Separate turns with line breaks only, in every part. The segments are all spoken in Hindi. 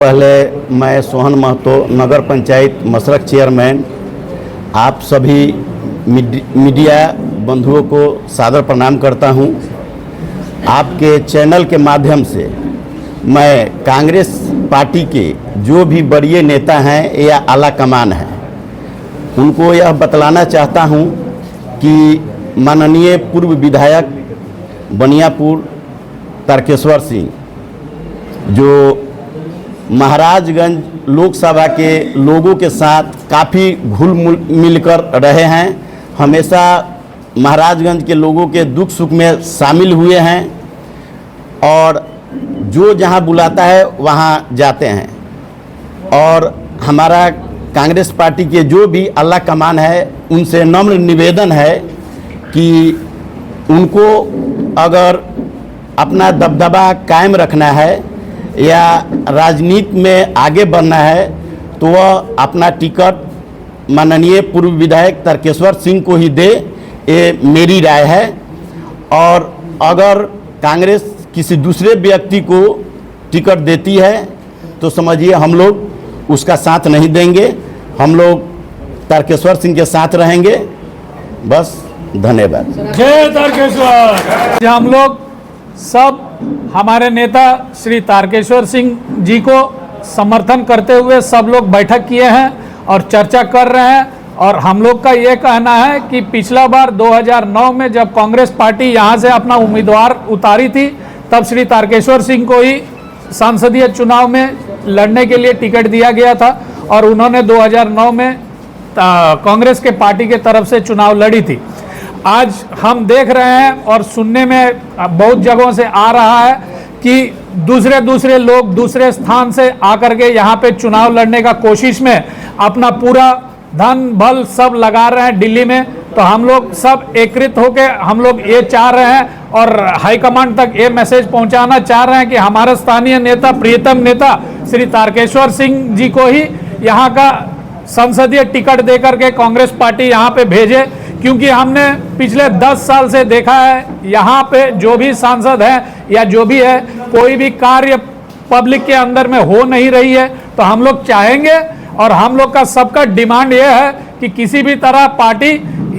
पहले मैं सोहन महतो नगर पंचायत मसरख चेयरमैन आप सभी मीडिया बंधुओं को सादर प्रणाम करता हूं। आपके चैनल के माध्यम से मैं कांग्रेस पार्टी के जो भी बड़े नेता हैं या आला कमान हैं उनको यह बतलाना चाहता हूं कि माननीय पूर्व विधायक बनियापुर तारकेश्वर सिंह जो महाराजगंज लोकसभा के लोगों के साथ काफ़ी घुल मिलकर रहे हैं, हमेशा महाराजगंज के लोगों के दुख सुख में शामिल हुए हैं और जो जहां बुलाता है वहां जाते हैं। और हमारा कांग्रेस पार्टी के जो भी आला कमान है उनसे नम्र निवेदन है कि उनको अगर अपना दबदबा कायम रखना है या राजनीति में आगे बढ़ना है तो वह अपना टिकट माननीय पूर्व विधायक तारकेश्वर सिंह को ही दे, ये मेरी राय है। और अगर कांग्रेस किसी दूसरे व्यक्ति को टिकट देती है तो समझिए हम लोग उसका साथ नहीं देंगे, हम लोग तारकेश्वर सिंह के साथ रहेंगे। बस धन्यवाद।
जय तारकेश्वर। हम लोग सब हमारे नेता श्री तारकेश्वर सिंह जी को समर्थन करते हुए सब लोग बैठक किए हैं और चर्चा कर रहे हैं। और हम लोग का ये कहना है कि पिछला बार 2009 में जब कांग्रेस पार्टी यहाँ से अपना उम्मीदवार उतारी थी तब श्री तारकेश्वर सिंह को ही संसदीय चुनाव में लड़ने के लिए टिकट दिया गया था और उन्होंने 2009 में कांग्रेस के पार्टी के तरफ से चुनाव लड़ी थी। आज हम देख रहे हैं और सुनने में बहुत जगहों से आ रहा है कि दूसरे लोग दूसरे स्थान से आकर के यहाँ पे चुनाव लड़ने का कोशिश में अपना पूरा धन बल सब लगा रहे हैं दिल्ली में। तो हम लोग सब एकत्रित होकर हम लोग ये चाह रहे हैं और हाईकमांड तक ये मैसेज पहुंचाना चाह रहे हैं कि हमारे स्थानीय नेता प्रियतम नेता श्री तारकेश्वर सिंह जी को ही यहाँ का संसदीय टिकट देकर के कांग्रेस पार्टी यहाँ पे भेजे, क्योंकि हमने पिछले 10 साल से देखा है यहाँ पे जो भी सांसद हैं या जो भी है कोई भी कार्य पब्लिक के अंदर में हो नहीं रही है। तो हम लोग चाहेंगे और हम लोग का सबका डिमांड ये है कि किसी भी तरह पार्टी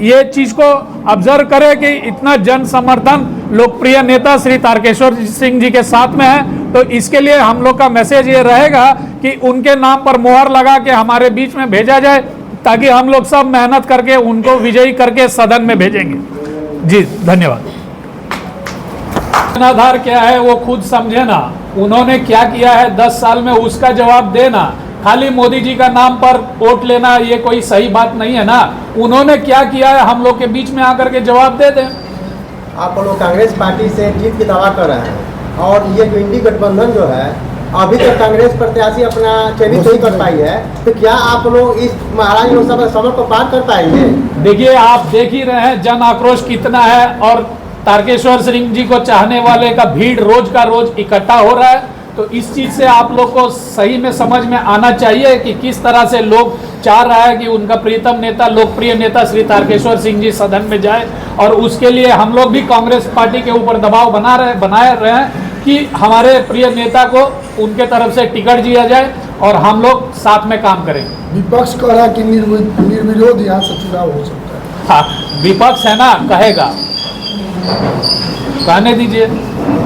ये चीज को ऑब्जर्व करे कि इतना जन समर्थन लोकप्रिय नेता श्री तारकेश्वर सिंह जी के साथ में है। तो इसके लिए हम लोग का मैसेज ये रहेगा कि उनके नाम पर मोहर लगा के हमारे बीच में भेजा जाए ताकि हम लोग सब मेहनत करके उनको विजयी करके सदन में भेजेंगे। जी धन्यवाद। आधार क्या है वो खुद समझे ना, उन्होंने क्या किया है 10 साल में उसका जवाब देना। खाली मोदी जी का नाम पर वोट लेना ये कोई सही बात नहीं है ना। उन्होंने क्या किया है हम लोग के बीच में आकर के जवाब दे दें।
आप लोग कांग्रेस पार्टी से जीत की दावा कर रहे हैं और ये जो इंडी गठबंधन जो है अभी तक कांग्रेस प्रत्याशी अपना चयनित नहीं कर पाई है, तो क्या आप लोग इस महाराज लोकसभा समय को पार कर पाएंगे?
देखिए आप देख ही रहे हैं जन आक्रोश कितना है और तारकेश्वर सिंह जी को चाहने वाले का भीड़ रोज का रोज इकट्ठा हो रहा है। तो इस चीज से आप लोग को सही में समझ में आना चाहिए कि किस तरह से लोग चाह रहा है कि उनका प्रीतम नेता लोकप्रिय नेता श्री तारकेश्वर सिंह जी सदन में जाए। और उसके लिए हम लोग भी कांग्रेस पार्टी के ऊपर दबाव बनाए रहे हैं कि हमारे प्रिय नेता को उनके तरफ से टिकट दिया जाए और हम लोग साथ में काम करेंगे।
विपक्ष कह रहा है कि निर्विरोध यहाँ से चुनाव हो सकता है।
हाँ विपक्ष है ना, कहेगा, कहने दीजिए।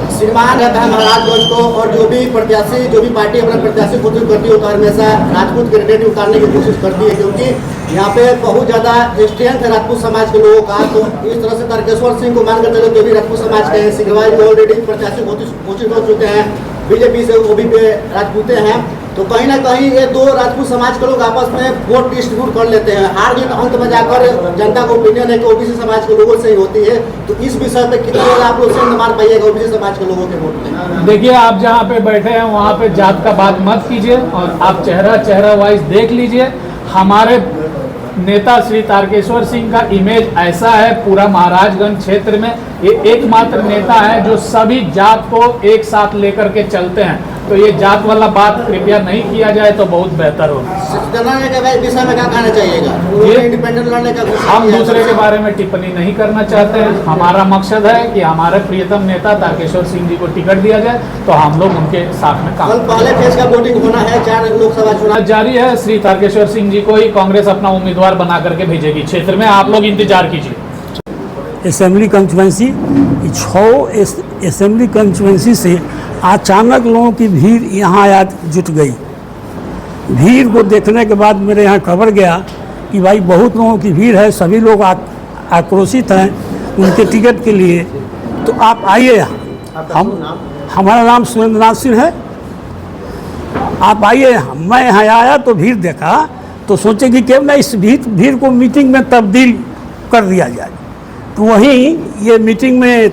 श्रीमान रहता है महाराजगंज को और जो भी प्रत्याशी जो भी पार्टी अपना प्रत्याशी घोषित करती है वो हमेशा राजपूत कैंडिडेट उतारने की कोशिश करती है, क्योंकि यहाँ पे बहुत ज़्यादा स्ट्रेंथ है राजपूत समाज के लोगों का। तो इस तरह से तारकेश्वर सिंह को मानकर चलो जो भी राजपूत समाज के हैं, सिंहवाई में ऑलरेडी प्रत्याशी घोषित हो चुके हैं, बीजेपी से वो भी राजपूते हैं। तो कहीं ना कहीं ये दो राजपूत समाज के लोग आपस में वोट डिस्ट्रीब्यूट कर लेते हैं। हार जीत अंत में जाकर जनता का ओपिनियन है कि ओबीसी समाज के लोगों से ही होती है। तो इस विषय पे कितना आप लोग सेंध मार पाइएगा ओबीसी समाज के लोगों के वोट में?
देखिए आप जहाँ पे बैठे हैं वहाँ पे जात का बात मत कीजिए और आप चेहरा वाइज देख लीजिए। हमारे नेता श्री तारकेश्वर सिंह का इमेज ऐसा है पूरा महाराजगंज क्षेत्र में, ये एकमात्र नेता है जो सभी जात को एक साथ लेकर के चलते हैं। तो ये जात वाला बात कृपया नहीं किया जाए तो बहुत बेहतर होगा।
लड़ने के विषय में क्या कहना चाहिएगा? इंडिपेंडेंट लड़ने का
हम दूसरे के बारे में टिप्पणी नहीं करना चाहते हैं। हमारा मकसद है कि हमारे प्रियतम नेता तारकेश्वर सिंह जी को टिकट दिया जाए तो हम लोग उनके साथ में काम।
कल पहले फेज का वोटिंग होना है, 4 लोकसभा चुनाव
जारी है। श्री तारकेश्वर सिंह जी को ही कांग्रेस अपना उम्मीदवार बना करके भेजेगी क्षेत्र में, आप लोग इंतजार कीजिए।
असेंबली कंस्टिट्यूंसी 6 असेंबली कंस्टिट्यूंसी से अचानक लोगों की भीड़ यहाँ आज जुट गई। भीड़ को देखने के बाद मेरे यहाँ खबर गया कि भाई बहुत लोगों की भीड़ है, सभी लोग आक्रोशित हैं उनके टिकट के लिए। तो आप आइए यहाँ। हमारा नाम सुरेंद्र नाथ सिंह है। आप आइए यहाँ। मैं यहाँ आया तो भीड़ देखा तो सोचे कि क्यों ना इस भीड़ को मीटिंग में तब्दील कर दिया जाए। तो वहीं ये मीटिंग में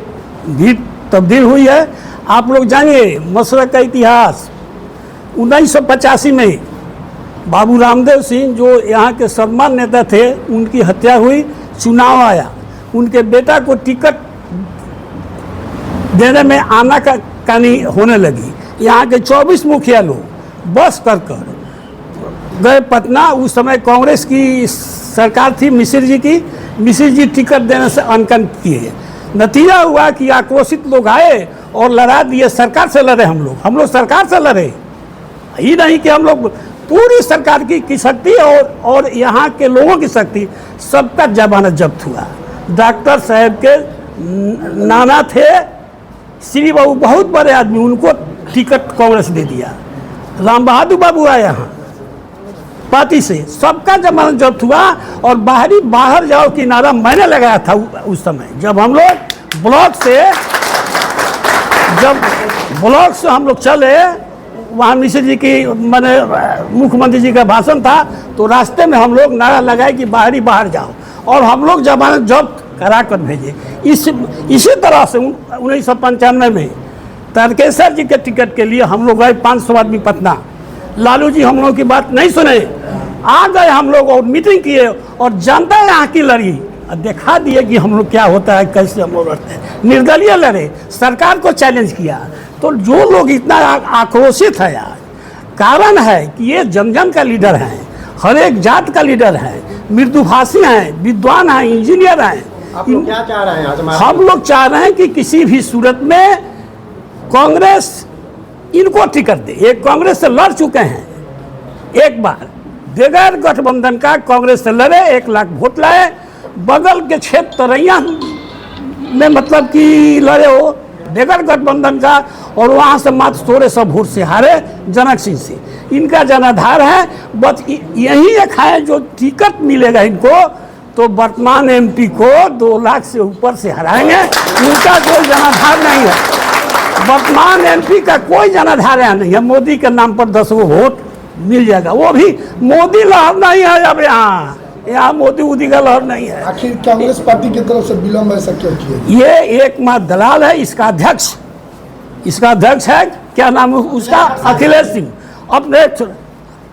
भीड़ तब्दील हुई है। आप लोग जानिए मशरक का इतिहास। 1985 में बाबू रामदेव सिंह जो यहाँ के सम्मान नेता थे, उनकी हत्या हुई, चुनाव आया, उनके बेटा को टिकट देने में आनाकानी होने लगी। यहाँ के 24 मुखिया लोग बस कर गए पटना। उस समय कांग्रेस की सरकार थी मिश्र जी की। मिश्र जी टिकट देने से अनकन किए। नतीजा हुआ कि आक्रोशित लोग आए और लड़ा दिए। सरकार से लड़े हम लोग सरकार से लड़े ही नहीं कि हम लोग पूरी सरकार की शक्ति और यहाँ के लोगों की शक्ति, सबका जमानत जब्त हुआ। डॉक्टर साहब के नाना थे श्री बाबू, बहुत बड़े आदमी, उनको टिकट कांग्रेस दे दिया। राम बहादुर बाबू आए यहाँ पार्टी से, सबका जमानत जब्त हुआ। और बाहर जाओ की नारा मैंने लगाया था उस समय, जब हम लोग ब्लॉक से हम लोग चले। वहाँ मिश्र जी की मैंने मुख्यमंत्री जी का भाषण था, तो रास्ते में हम लोग नारा लगाए कि बाहर जाओ, और हम लोग जमानत जब्त करा कर भेजे। इसी तरह से 1995 में तारकेश्वर जी के टिकट के लिए हम लोग गए 500 आदमी पटना। लालू जी हम लोग की बात नहीं सुने, आ गए हम लोग और मीटिंग किए और जनता यहाँ की लड़ी और दिखा दिए कि हम लोग क्या होता है, कैसे हम लोग लड़ते हैं। निर्दलीय लड़े, सरकार को चैलेंज किया। तो जो लोग इतना आक्रोशित है यार, कारण है कि ये जन का लीडर है, हर एक जात का लीडर है, मृदुभाषी हैं, विद्वान हैं, इंजीनियर हैं।
आप लोग क्या चाह रहे हैं?
हम लोग चाह रहे हैं कि किसी भी सूरत में कांग्रेस इनको टिकट दे। एक कांग्रेस से लड़ चुके हैं, एक बार बगैर गठबंधन का कांग्रेस से लड़े, 1 लाख वोट लाए। बगल के क्षेत्र तरैया में मतलब कि लड़े हो बगैर गठबंधन का, और वहाँ से मात्र थोड़े सब वोट से हारे जनक सिंह से। इनका जनाधार है, बस यही एक है जो टिकट मिलेगा इनको, तो वर्तमान एमपी को 2 लाख से ऊपर से हराएंगे। इनका कोई जनाधार नहीं है, वर्तमान एमपी का कोई जनाधार यहाँ नहीं है। मोदी के नाम पर 10 वोट मिल जाएगा, वो भी मोदी लहर नहीं है। अब यहाँ मोदी का लहर नहीं है।
आखिर कांग्रेस पार्टी की तरफ से विलम्ब ऐसा क्यों किया?
ये एकमात्र दलाल है। इसका अध्यक्ष है, क्या नाम है उसका, अखिलेश सिंह। अपने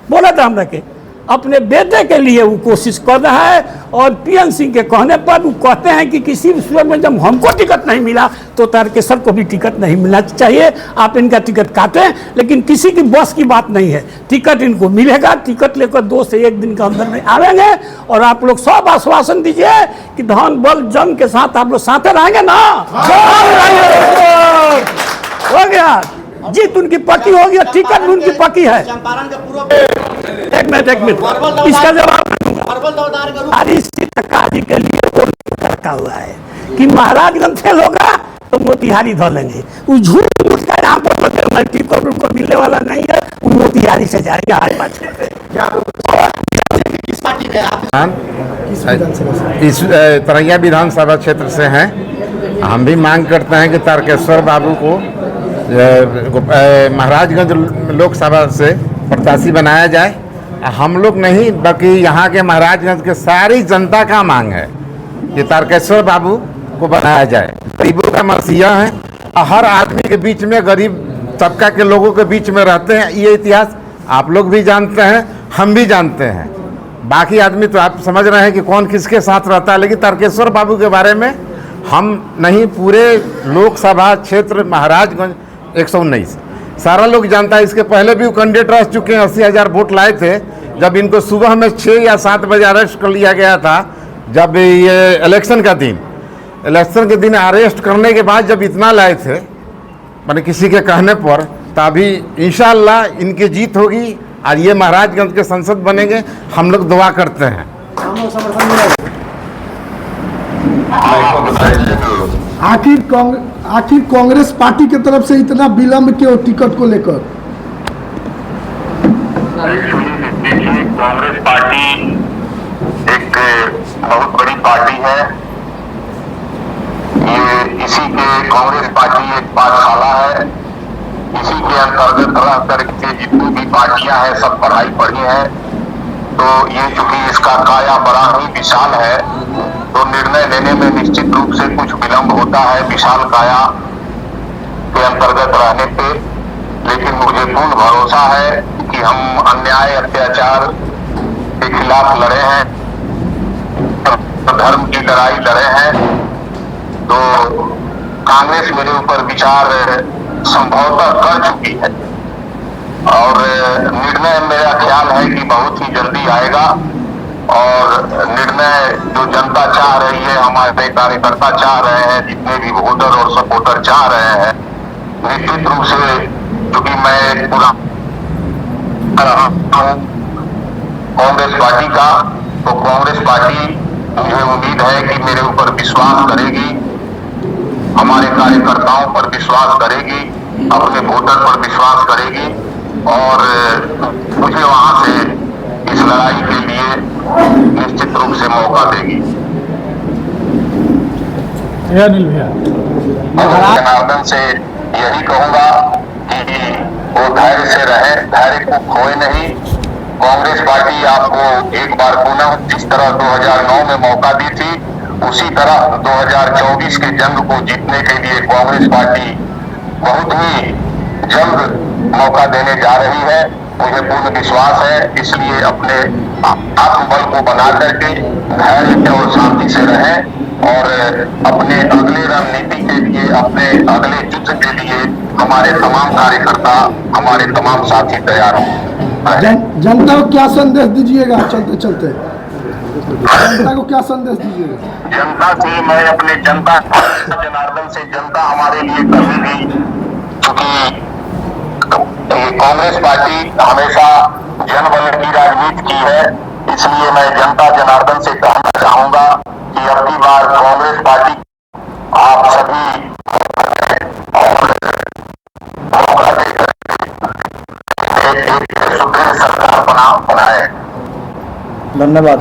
बोला था हमरा के अपने बेटे के लिए वो कोशिश कर रहा है, और पीएन सिंह के कहने पर वो कहते हैं कि किसी भी सूरत में जब हमको टिकट नहीं मिला तो तारकेश्वर को भी टिकट नहीं मिलना चाहिए, आप इनका टिकट काटें। लेकिन किसी की बस की बात नहीं है, टिकट इनको मिलेगा। टिकट लेकर 2 से 1 दिन के अंदर में आवेंगे, और आप लोग सब आश्वासन दीजिए कि धन बल जन के साथ आप लोग साथ रहेंगे ना। हो गया, जीत उनकी पक्की होगी, टिकट भी उनकी पक्की है।
चंपारण का पूरा
एक मिनट इसका जवाब काजी के लिए रखा हुआ है कि महाराजगंज फेल होगा तो मोतिहारी धो लेंगे। वो झूठ का यहाँ पर टिकट उनको मिलने वाला नहीं है, वो मोतिहारी से जाएंगे। आज बात
किस पार्टी के आप?
इस तरैया विधानसभा क्षेत्र से हैं। हम भी मांग करते हैं कि तारकेश्वर बाबू को महाराजगंज लोकसभा से प्रत्याशी बनाया जाए। हम लोग नहीं बल्कि यहाँ के महाराजगंज के सारी जनता का मांग है कि तारकेश्वर बाबू को बनाया जाए। गरीबों का मसीहा है, हर आदमी के बीच में, गरीब तबका के लोगों के बीच में रहते हैं। ये इतिहास आप लोग भी जानते हैं, हम भी जानते हैं। बाकी आदमी तो आप समझ रहे हैं कि कौन किसके साथ रहता है, लेकिन तारकेश्वर बाबू के बारे में हम नहीं, पूरे लोकसभा क्षेत्र महाराजगंज 119 सारा लोग जानता है। इसके पहले भी वो कैंडिडेट रह चुके हैं, 80,000 वोट लाए थे। जब इनको सुबह में 6 या 7 बजे अरेस्ट कर लिया गया था, जब ये इलेक्शन के दिन अरेस्ट करने के बाद जब इतना लाए थे, मैंने किसी के कहने पर, तभी इंशाअल्लाह इनकी जीत होगी और ये महाराजगंज के संसद बनेंगे। हम लोग दुआ करते हैं।
आखिर कांग्रेस पार्टी की तरफ से इतना विलंब क्यों टिकट को लेकर?
देखिए, कांग्रेस पार्टी एक बहुत बड़ी पार्टी है। ये इसी के कांग्रेस पार्टी एक पाठशाला है। इसी के अंतर्गत रह करके जितनी भी पार्टियां हैं सब पढ़ाई पढ़ी है। तो ये चूंकि इसका काया बड़ा ही विशाल है, तो निर्णय लेने में निश्चित रूप से कुछ विलंब होता है विशाल काया के अंतर्गत रहने पे। लेकिन मुझे पूर्ण भरोसा है कि हम अन्याय अत्याचार के खिलाफ लड़े हैं, धर्म की लड़ाई लड़े हैं। तो कांग्रेस मेरे ऊपर विचार संभवतः कर चुकी है और निर्णय मेरा ख्याल है कि बहुत ही जल्दी आएगा। और निर्णय जो जनता चाह रही है, हमारे कार्यकर्ता चाह रहे हैं, जितने भी वोटर और सपोर्टर चाह रहे हैं, निश्चित रूप से क्योंकि मैं पूरा कांग्रेस पार्टी का, तो कांग्रेस पार्टी मुझे उम्मीद है कि मेरे ऊपर विश्वास करेगी, हमारे कार्यकर्ताओं पर विश्वास करेगी, अपने वोटर पर विश्वास करेगी और मुझे वहां से इस लड़ाई के लिए निश्चित रूप से मौका देगी। जनार्दन से यही कहूंगा कि वो धैर्य से रहे, धैर्य को खोए नहीं। कांग्रेस पार्टी आपको एक बार पुनः जिस तरह 2009 में मौका दी थी, उसी तरह 2024 के जंग को जीतने के लिए कांग्रेस पार्टी बहुत ही जल्द मौका देने जा रही है। मुझे पूर्ण विश्वास है, इसलिए अपने आत्मबल को बना करके धैर्य और शांति से रहें और अपने अगले रणनीति के लिए, अपने अगले युद्ध के लिए हमारे तमाम कार्यकर्ता, हमारे तमाम साथी तैयार हों।
जनता को क्या संदेश दीजिएगा? चलते चलते जनता को क्या संदेश दीजिएगा?
जनता से मैं अपने जनता जनार्दन से, जनता हमारे लिए कभी भी, क्योंकि कांग्रेस पार्टी हमेशा जनबल की राजनीति की है, इसलिए मैं जनता जनार्दन से कहना चाहूंगा कि अब की बार कांग्रेस पार्टी आप सभी एक सुदृढ़ सरकार बनाए।
धन्यवाद।